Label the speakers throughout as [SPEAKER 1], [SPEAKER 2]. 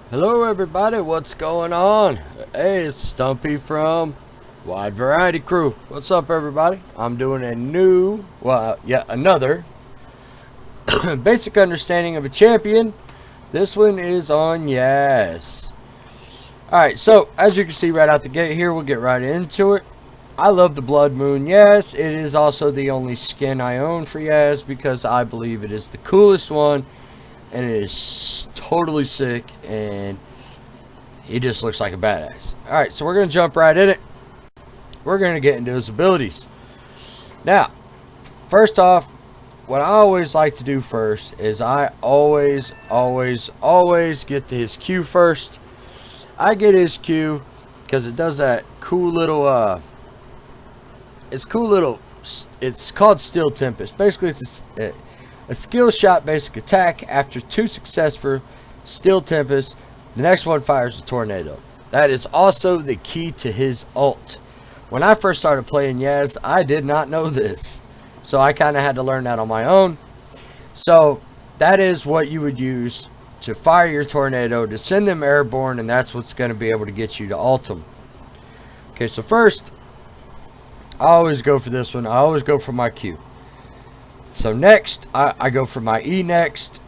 [SPEAKER 1] Hello everybody, what's going on? Hey, it's Stumpy from Wide Variety Crew. What's up everybody? I'm doing a new, another basic understanding of a champion. This one is on Yas. Alright, so as you can see right out the gate here, we'll get right into it. I love the Blood Moon Yas. It is also the only skin I own for Yas because I believe it is the coolest one. And it is totally sick, and he just looks like a badass. Alright, so we're going to jump right in it. We're going to get into his abilities. Now, first off, what I always like to do first is I always get to his Q first. I get his Q because it does that cool little, it's called Steel Tempest. Basically, it's a skill shot basic attack. After 2 successful Steel Tempest, the next one fires a tornado. That is also the key to his ult. When I first started playing Yaz, I did not know this. So I kind of had to learn that on my own. So that is what you would use to fire your tornado, to send them airborne, and that's what's going to be able to get you to ult them. Okay, so first, I always go for this one. I always go for my Q. So next, I go for my E next.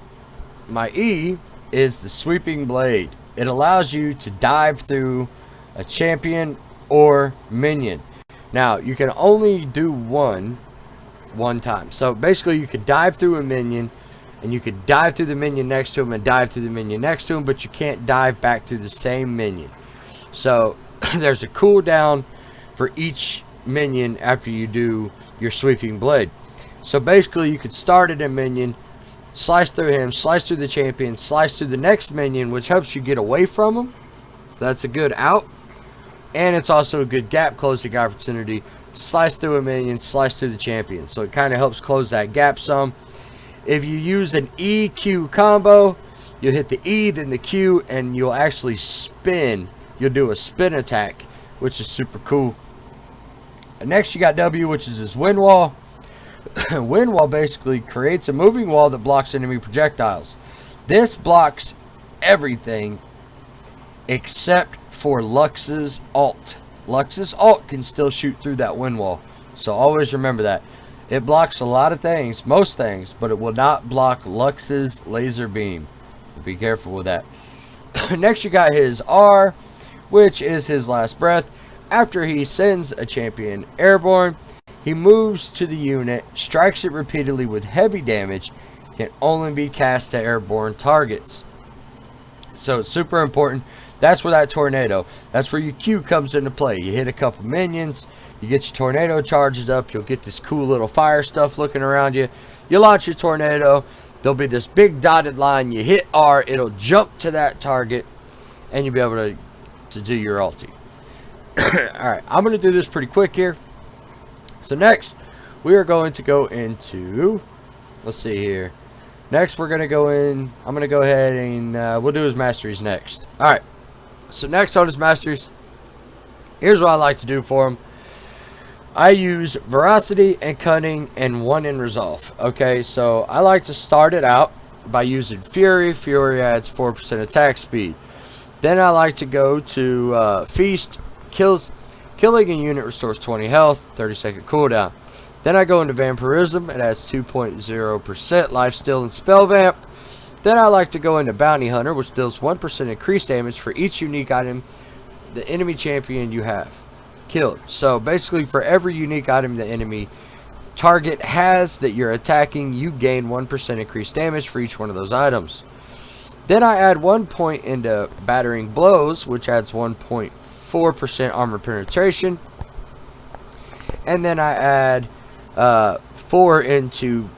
[SPEAKER 1] My E is the Sweeping Blade. It allows you to dive through a champion or minion. Now, you can only do one time. So basically, you could dive through a minion, and you could dive through the minion next to him and dive through the minion next to him, but you can't dive back through the same minion. So there's a cooldown for each minion after you do your Sweeping Blade. So basically, you could start at a minion, slice through him, slice through the champion, slice through the next minion, which helps you get away from him. So that's a good out. And it's also a good gap closing opportunity. Slice through a minion, slice through the champion. So it kind of helps close that gap some. If you use an EQ combo, you'll hit the E, then the Q, and you'll actually spin. You'll do a spin attack, which is super cool. And next, you got W, which is his wind wall. Wind wall basically creates a moving wall that blocks enemy projectiles. This blocks everything except for Lux's ult. Lux's ult can still shoot through that wind wall. So always remember that. It blocks a lot of things, most things, but it will not block Lux's laser beam. Be careful with that. Next you got his R, which is his last breath. After he sends a champion airborne, he moves to the unit, strikes it repeatedly with heavy damage, can only be cast to airborne targets. So it's super important. That's where that tornado, that's where your Q comes into play. You hit a couple minions, you get your tornado charged up, you'll get this cool little fire stuff looking around you. You launch your tornado, there'll be this big dotted line, you hit R, it'll jump to that target, and you'll be able to do your ulti. Alright, I'm going to do this pretty quick here. So next, we are going to go into, let's see here. Next, we're going to go in, I'm going to go ahead and we'll do his Masteries next. Alright, so next on his Masteries, here's what I like to do for him. I use Veracity and Cunning and 1 in Resolve. Okay, so I like to start it out by using Fury. Fury adds 4% attack speed. Then I like to go to Feast. Killing a unit restores 20 health, 30-second cooldown. Then I go into Vampirism. It adds 2.0% lifesteal and spell vamp. Then I like to go into Bounty Hunter, which deals 1% increased damage for each unique item the enemy champion you have killed. So basically, for every unique item the enemy target has that you're attacking, you gain 1% increased damage for each one of those items. Then I add 1 point into Battering Blows, which adds 1.4% armor penetration. And then I add 4 into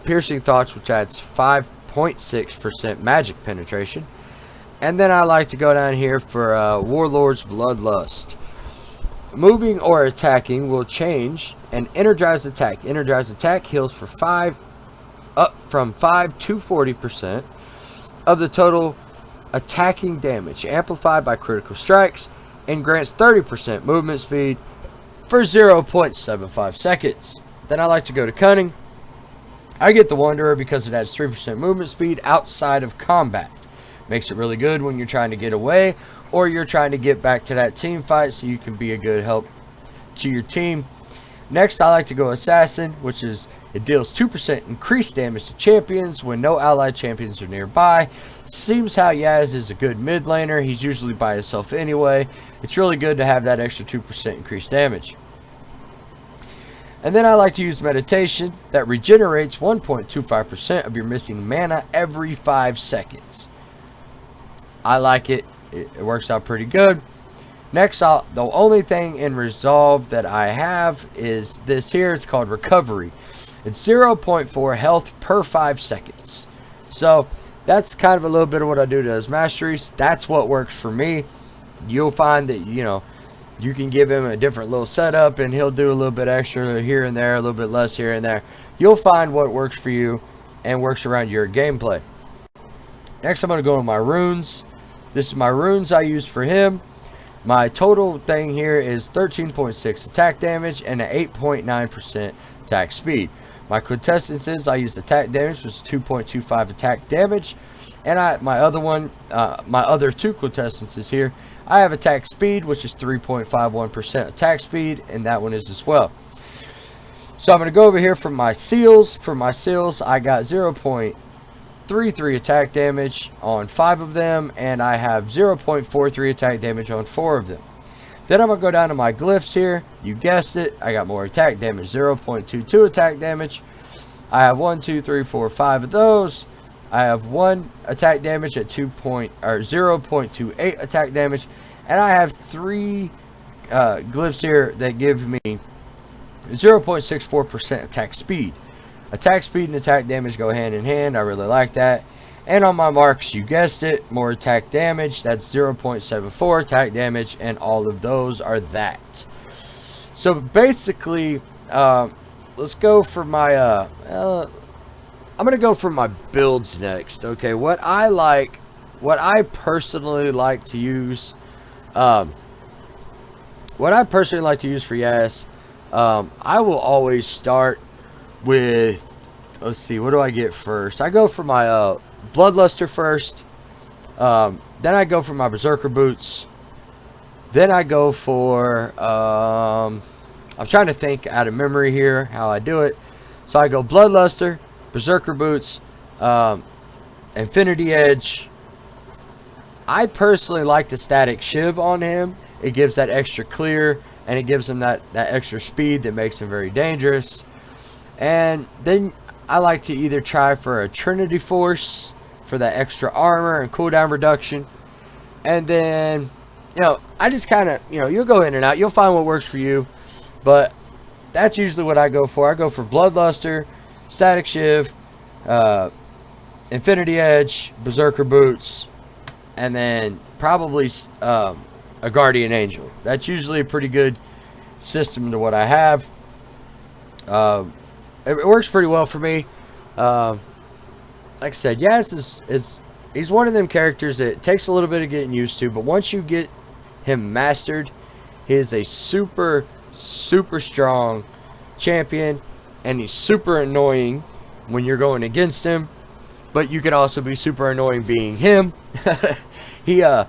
[SPEAKER 1] Piercing Thoughts, which adds 5.6% magic penetration. And then I like to go down here for Warlord's Bloodlust. Moving or attacking will change. And Energized Attack. Energized Attack heals for 5 up from 5 to 40% of the total attacking damage, amplified by critical strikes, and grants 30% movement speed for 0.75 seconds. Then I like to go to Cunning. I get the Wanderer because it adds 3% movement speed outside of combat. Makes it really good when you're trying to get away or you're trying to get back to that team fight so you can be a good help to your team. Next, I like to go Assassin, which is it deals 2% increased damage to champions when no allied champions are nearby. Seems how Yaz is a good mid laner. He's usually by himself anyway. It's really good to have that extra 2% increased damage. And then I like to use Meditation that regenerates 1.25% of your missing mana every 5 seconds. I like it. It works out pretty good. Next, the only thing in Resolve that I have is this here. It's called Recovery. It's 0.4 health per 5 seconds. So that's kind of a little bit of what I do to those Masteries. That's what works for me. You'll find that, you know, you can give him a different little setup and he'll do a little bit extra here and there, a little bit less here and there. You'll find what works for you and works around your gameplay. Next, I'm going to go to my runes. This is my runes I use for him. My total thing here is 13.6 attack damage and an 8.9% attack speed. My quintessences, I used attack damage, which is 2.25 attack damage. And my other two quintessences here, I have attack speed, which is 3.51% attack speed, and that one is as well. So I'm going to go over here for my seals. For my seals, I got 0.33 attack damage on 5 of them, and I have 0.43 attack damage on 4 of them. Then I'm going to go down to my glyphs here. You guessed it, I got more attack damage, 0.22 attack damage. I have 1, 2, 3, 4, 5 of those. I have 1 attack damage at 0.28 attack damage, and I have 3 glyphs here that give me 0.64% attack speed. Attack speed and attack damage go hand in hand. I really like that. And on my marks, you guessed it, more attack damage. That's 0.74 attack damage, and all of those are that. So basically, let's go for my I'm gonna go for my builds next. Okay, what I personally like to use, for Yas, I will always start with, let's see, what do I get first? I go for my Bloodluster first, then I go for my Berserker Boots, then I go for, I'm trying to think out of memory here how I do it. So I go Bloodluster, Berserker Boots, Infinity Edge. I personally like the Static Shiv on him. It gives that extra clear, and it gives him that extra speed that makes him very dangerous. And then I like to either try for a Trinity Force for that extra armor and cooldown reduction. And then, you know, I just kind of, you know, you'll go in and out. You'll find what works for you. But that's usually what I go for. I go for Bloodluster, Static Shiv, Infinity Edge, Berserker Boots, and then probably a Guardian Angel. That's usually a pretty good system to what I have. It works pretty well for me. Like I said, Yas he's one of them characters that takes a little bit of getting used to, but once you get him mastered, he is a super strong champion, and he's super annoying when you're going against him, but you can also be super annoying being him. He like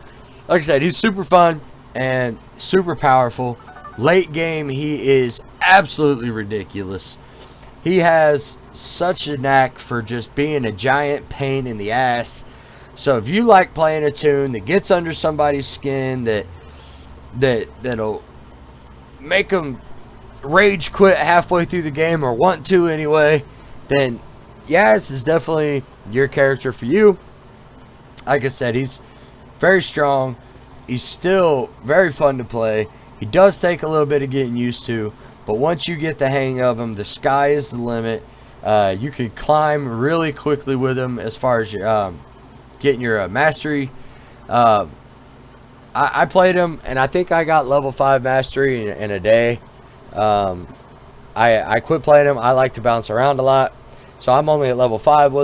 [SPEAKER 1] I said, he's super fun and super powerful. Late game, he is absolutely ridiculous. He has such a knack for just being a giant pain in the ass. So if you like playing a tune that gets under somebody's skin, that'll make them rage quit halfway through the game, or want to anyway, then Yas is definitely your character for you. Like I said, he's very strong. He's still very fun to play. He does take a little bit of getting used to, but once you get the hang of him, the sky is the limit. You can climb really quickly with him as far as your, getting your mastery. I played him, and I think I got level 5 mastery in a day. I quit playing him. I like to bounce around a lot, so I'm only at level 5 with